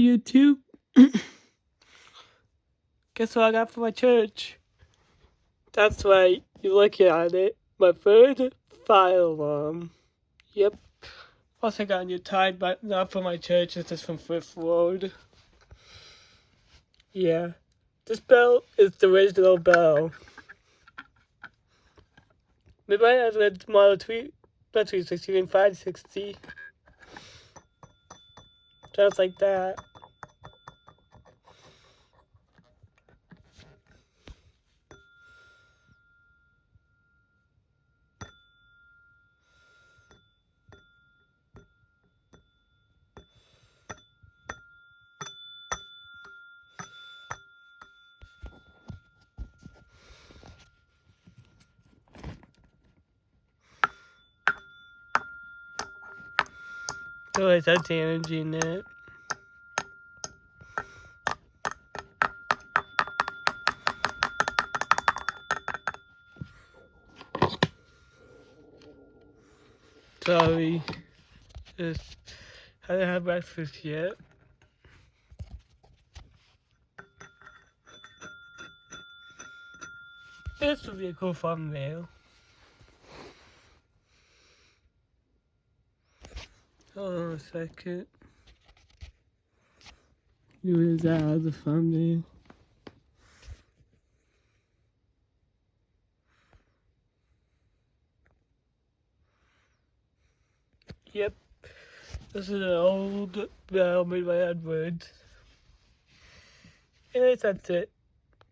YouTube. Guess what I got for my church? That's right, you're looking at it. My third fire alarm. Yep. Also got a new tide, but not for my church. This is from Fifth Road. Yeah. This bell is the original bell. Maybe I have a Model 3, not 360, and 560. Just like that. Oh, it has energy in it. Sorry. I didn't have breakfast yet. This would be a cool thumbnail. Hold on a second. Where is that other thumbnail? Yep. This is an old bell made by Edwards. Anyways, that's it.